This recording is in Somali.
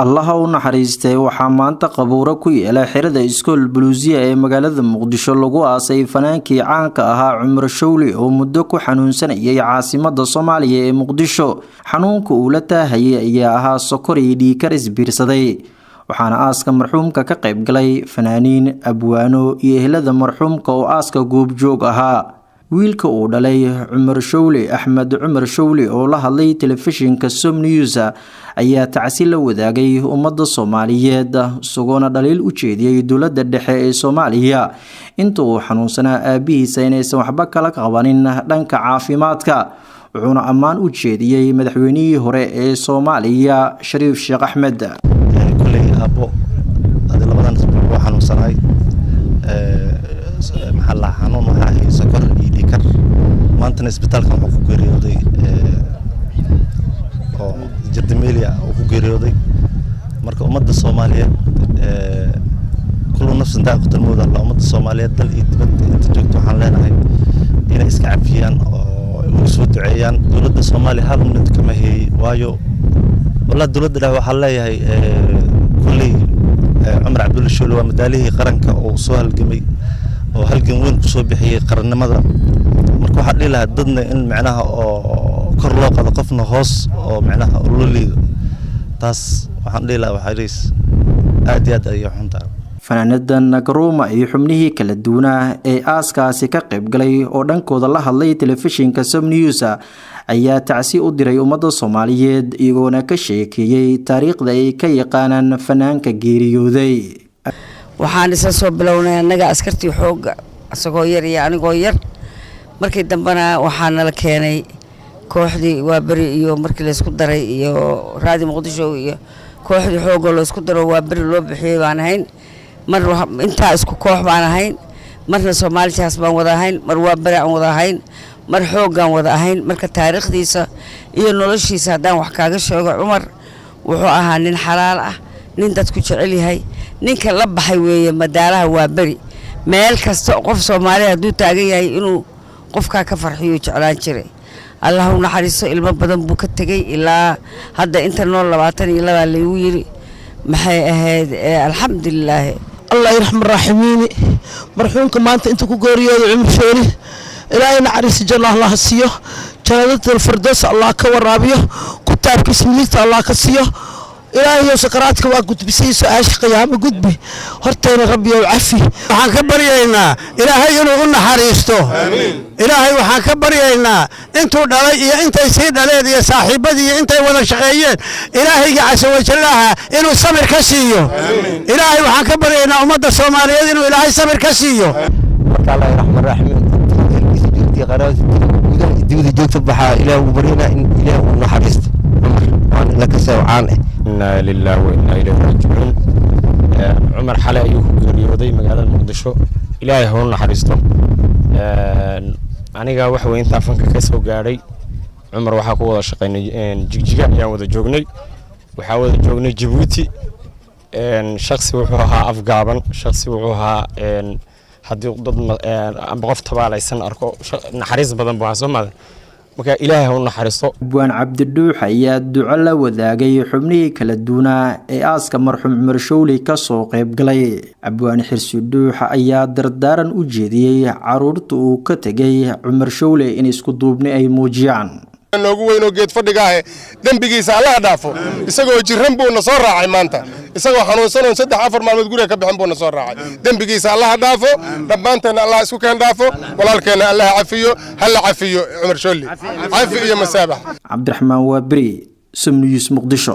allaha u naxariistay waxaa maanta qabuuro ku yeelay xirada iskool buluusiya ee magaalada muqdisho lagu aasay fanaankii caanka ahaa Cumar Shawli oo muddo ku xanuunsanayay caasimada Soomaaliya ee Muqdisho. xanuunka uu la taahayay ayaa ahaa sokor iyo dhiig isbiirsaday, waxaana aaska marxuumka ka qayb galay fanaaniin, abwaano iyo ehelada marxuumka oo aaska goobjoog ahaa. wiilka uu dhalay Cumar Shawli, Axmed Cumar Shawli, oo la hadlay telefishinka Som News ayaa tacsi la wadaagay ummadda Soomaaliyeed, isagoona dhaliil u jeediyay dowladda dhexe ee Soomaaliya inta uu xanuunsanaa aabihiisa inaysan waxba kala qabanin dhanka caafimaadka. wuxuuna ammaan u jeediyay madaxweynihii hore ee Soomaaliya Shariif Sheekh Axmed. kulay abo hada labadan isbuuc xanuunsanay maxalla xanuun waxa ay sokor iyo dhiikar maanta isbitaalka wuxuu ku geeriyooday oo Jardimelia uu ku geeriyooday. marka ummadda Soomaaliyeed kullu nafsan daaqatul mawd ummadda Soomaaliyeed dal iyo dibadda inta joogto waxaan leenahay inay iska cafiyaan oo u soo duceeyaan dowladda Soomaaliya hal mid kama hay waayo wala dowladda waxa leeyahay kulli Cumar Cabdulla Shawli waa madaalihii qaranka oo soo halgamay oo halgan weyn ku soo bixiyay qarannimada. marka waxa dhil ah dadna in macnaha oo kor loo qado qofna hoos oo macnaha loo liido taas waxaan dhilaa waxa aad iyo aad ay xuntaa. fanaanada Nkrumah iyo xubnihii kala duwanaa ee aaskaasi ka qayb galay oo dhankooda la hadlay telefishinka Som News ayaa tacsi u diray ummadda Soomaaliyeed iyagoona ka sheekeeyay taariikhda ay ka yaqaanaan fanaanka geeriyooday. waxaan isa soo bilownay anaga askartii xooga asagoo yar iyo anigoo yar, markii dambana waxaana la keenay kooxdii waa bari iyo markii la isku daray iyo raadi Muqdisho iyo kooxdii xooga la isku daro waa bari loo bixiyay baan ahayn. mar inta isku koox baan ahayn, marna Soomaaliyaas baan wada ahayn, mar waa bari aan wada ahayn, mar xoogan wada ahayn. marka taariikhdiisa iyo noloshiisa hadaan wax kaaga sheego, Cumar wuxuu ahaa nin xalaal ah, nin dadku jecel yahay, ninka la baxay weeye madaalaha waa bari. meel kasta qof Soomaali haduu taagan yahay inuu qofka ka farxiyo jeclaan jiray. Allahu naxariiso ilmo badan buu ka tagay ilaa hadda inta nool 22 la yiri maxay ahayd alxamdulillah. الله يرحم الراحمين. مرحومك ما أنت كو غوريو عمر شوري إلهي نعرس جل الله سيو جنة الفردوس الله كورابيو كتاب كسميت الله كسيو إلهي سكراتك وقت بسيس عاشق يا مقدبي هرتين ربي وعفي waxaan ka baryaynaa ilaahay inuu u naxariisto. ilaahay waxaan ka baryaynaa intuu dhalay iyo intay sii dhaleen iyo saaxiibadii intay wada shaqeeyeen ilaahayga casa wajallaha inuu sabir ka siiyo. ilaahay waxaan ka baryaynaa ummadda Soomaaliyeed inuu ilaahay sabir ka siiyo. marka Allah yarxam rahimin isjirti qaraas dibada joogto baxa ilaahay ugu baryaynaa in ilaahay uu naxariisto. Cumar la ka soo caan إنا لله وإنا إليه راجعون. عمر حلا أيوه geeriyooday magaalada Muqdisho, ilaahay ha u naxariisto. aniga wax weyn taafanka ka soo gaaray Cumar waxa ku wada shaqeynay jigjiga ayaan wada joognay, waxa wada joognay Djibouti. shakhsi wuxuu ahaa afgaaban, shakhsi wuxuu ahaa haddii dad amba qof tabaalaysan arko naxariis badan buu soo marka ilaahay ha u naxariisto. abwaan Cabdiduux ayaa duco la wadaagay xubnihii kala duwanaa ee aaska marxuum Cumar Shawli ka soo qayb galay. abwaan Xirsuduux ayaa dardaaran u jeediyay caruurta uu ka tagay Cumar Shawli in isku duubni ay muujiyaan. noogu weyn oo geed fadhiga ah dambigiisa Allah dhaafo. isagoo jiran buu na soo raacay maanta, isagoo xanuunsan oo 3-4 maalmood guriga ka bixin buu na soo raacay. dambigiisa Allah dhaafo, dhammaanteena Allah isku keen dhaafo, walaalkeena Allah cafiyo, hal cafiyo Cumar Shawli cafi iyo masaabax. Cabdiraxmaan Waabri, Som News, Muqdisho.